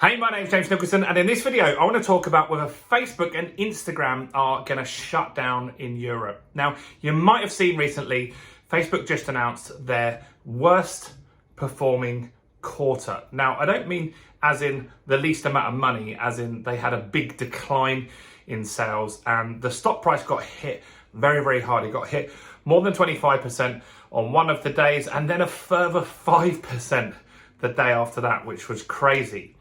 Hey, my name's James Nicholson, and in this video, I want to talk about whether Facebook and Instagram are going to shut down in Europe. Now, you might have seen recently, Facebook just announced their worst performing quarter. Now, I don't mean as in the least amount of money, as in they had a big decline in sales, and the stock price got hit very, very hard. It got hit more than 25% on one of the days, and then a further 5% the day after that, which was crazy.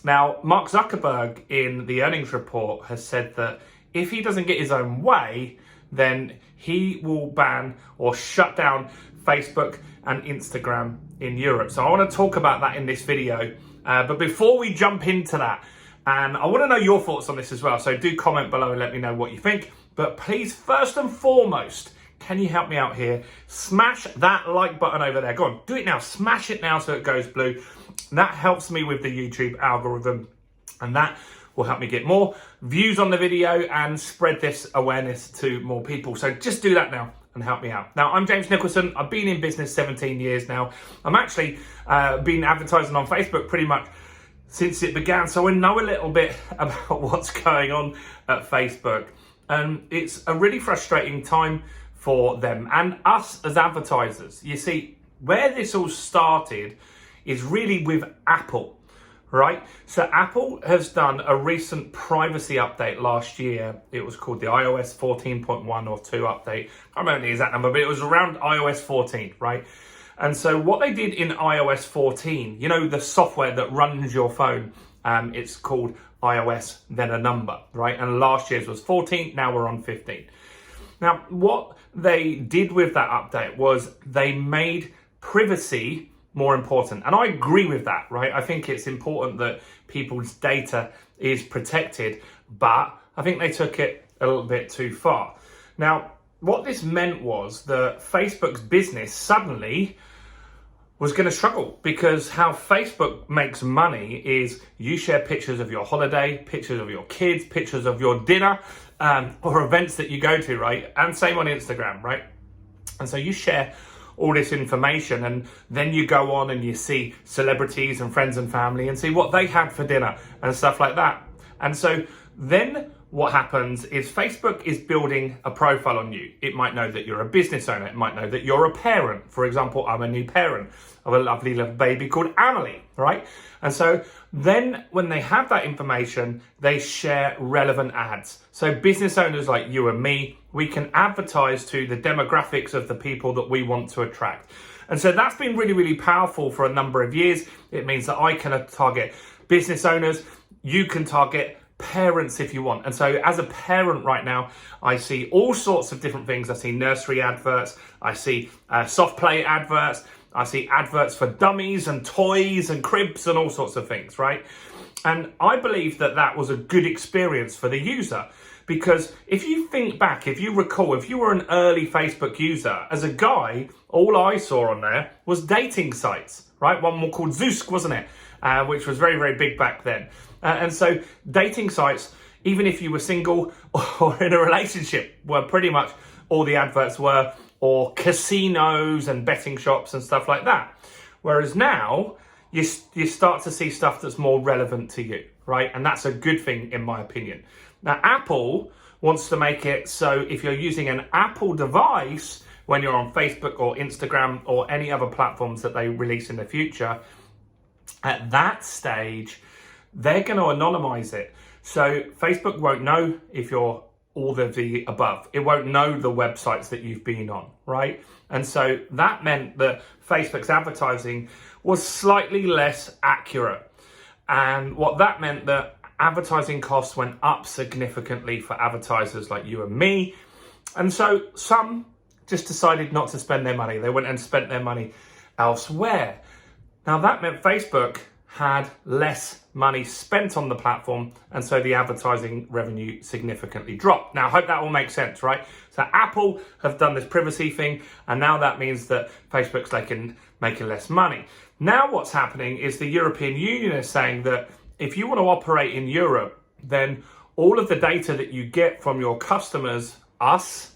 Now, Mark Zuckerberg in the earnings report has said that if he doesn't get his own way, then he will ban or shut down Facebook and Instagram in Europe. So I want to talk about that in this video. But before we jump into that, and I want to know your thoughts on this as well, so do comment below and let me know what you think. But please, first and foremost, can you help me out here? Smash that like button over there. Go on, do it now. Smash it now so it goes blue. That helps me with the YouTube algorithm, and that will help me get more views on the video and spread this awareness to more people. So just do that now and help me out. Now, I'm James Nicholson. I've been in business 17 years now. I'm actually been advertising on Facebook pretty much since it began, so I know a little bit about what's going on at Facebook. And it's a really frustrating time for them and us as advertisers. You see, where this all started is really with Apple, right? So Apple has done a recent privacy update last year. It was called the iOS 14.1 or 2 update. I can't remember the exact number, but it was around iOS 14, right? And so what they did in iOS 14, you know, the software that runs your phone, it's called iOS, then a number, right? And last year's was 14, now we're on 15. Now, what they did with that update was they made privacy more important. And I agree with that, right? I think it's important that people's data is protected, but I think they took it a little bit too far. Now, what this meant was that Facebook's business suddenly was going to struggle, because how Facebook makes money is you share pictures of your holiday, pictures of your kids, pictures of your dinner, or events that you go to, right? And same on Instagram, right? And so you share all this information, and then you go on and you see celebrities and friends and family and see what they had for dinner and stuff like that. And so then what happens is Facebook is building a profile on you. It might know that you're a business owner. It might know that you're a parent. For example, I'm a new parent of a lovely little baby called Amelie, right? And so then when they have that information, they share relevant ads. So business owners like you and me, we can advertise to the demographics of the people that we want to attract. And so that's been really, really powerful for a number of years. It means that I can target business owners. You can target parents if you want. And so as a parent right now, I see all sorts of different things. I see nursery adverts. I see soft play adverts. I see adverts for dummies and toys and cribs and all sorts of things, right? And I believe that that was a good experience for the user, because if you think back, if you recall, if you were an early Facebook user, as a guy, all I saw on there was dating sites, right? One more called Zeus, wasn't it? Which was very, very big back then. And so dating sites, even if you were single or in a relationship, were pretty much all the adverts were, or casinos and betting shops and stuff like that. Whereas now, you start to see stuff that's more relevant to you, right? And that's a good thing, in my opinion. Now, Apple wants to make it so if you're using an Apple device, when you're on Facebook or Instagram or any other platforms that they release in the future, at that stage, they're going to anonymize it. So Facebook won't know if you're all of the above. It won't know the websites that you've been on, right? And so that meant that Facebook's advertising was slightly less accurate. And what that meant that advertising costs went up significantly for advertisers like you and me. And so some just decided not to spend their money. They went and spent their money elsewhere. Now that meant Facebook had less money spent on the platform, and so the advertising revenue significantly dropped. Now, I hope that all makes sense, right? So Apple have done this privacy thing, and now that means that Facebook's making less money. Now what's happening is the European Union is saying that if you want to operate in Europe, then all of the data that you get from your customers, us,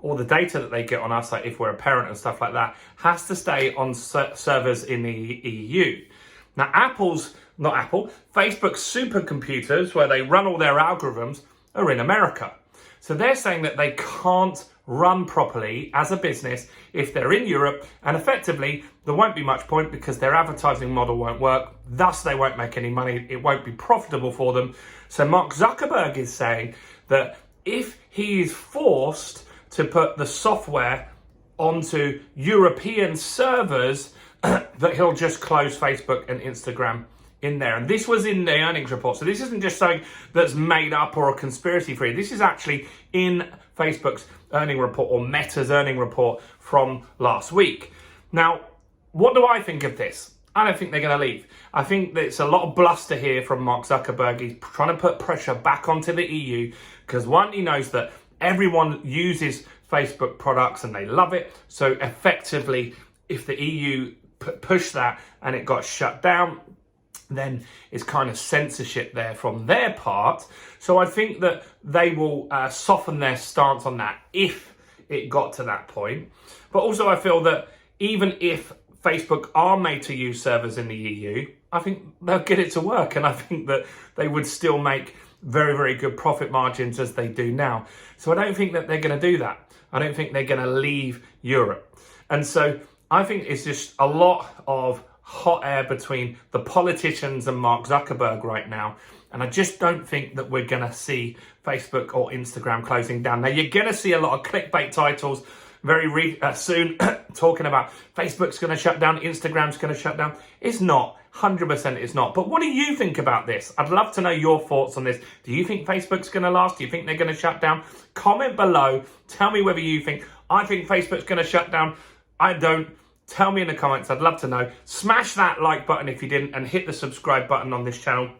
all the data that they get on us, like if we're a parent and stuff like that, has to stay on servers in the EU. Now, Apple's not Apple, Facebook's supercomputers where they run all their algorithms are in America. So they're saying that they can't run properly as a business if they're in Europe, and effectively there won't be much point because their advertising model won't work, thus they won't make any money, it won't be profitable for them. So Mark Zuckerberg is saying that if he is forced to put the software onto European servers, that he'll just close Facebook and Instagram in there. And this was in the earnings report. So this isn't just something that's made up or a conspiracy theory. This is actually in Facebook's earning report, or Meta's earning report from last week. Now, what do I think of this? I don't think they're going to leave. I think that it's a lot of bluster here from Mark Zuckerberg. He's trying to put pressure back onto the EU because, one, he knows that everyone uses Facebook products and they love it. So effectively, if the EU pushed that and it got shut down, then it's kind of censorship there from their part. So I think that they will soften their stance on that if it got to that point. But also I feel that even if Facebook are made to use servers in the EU, I think they'll get it to work. And I think that they would still make very, very good profit margins as they do now. So I don't think that they're going to do that. I don't think they're going to leave Europe. And so I think it's just a lot of hot air between the politicians and Mark Zuckerberg right now. And I just don't think that we're going to see Facebook or Instagram closing down. Now, you're going to see a lot of clickbait titles very soon talking about Facebook's going to shut down, Instagram's going to shut down. It's not. 100% it's not. But what do you think about this? I'd love to know your thoughts on this. Do you think Facebook's going to last? Do you think they're going to shut down? Comment below. Tell me whether you think. I think Facebook's going to shut down. I don't. Tell me in the comments. I'd love to know. Smash that like button if you didn't, and hit the subscribe button on this channel.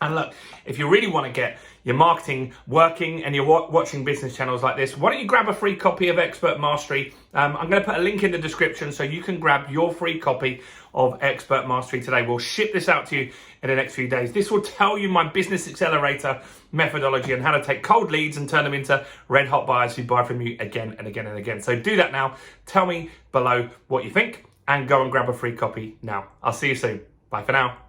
And look, if you really want to get your marketing working and you're watching business channels like this, why don't you grab a free copy of Expert Mastery? I'm going to put a link in the description so you can grab your free copy of Expert Mastery today. We'll ship this out to you in the next few days. This will tell you my business accelerator methodology and how to take cold leads and turn them into red hot buyers who buy from you again and again and again. So do that now. Tell me below what you think and go and grab a free copy now. I'll see you soon. Bye for now.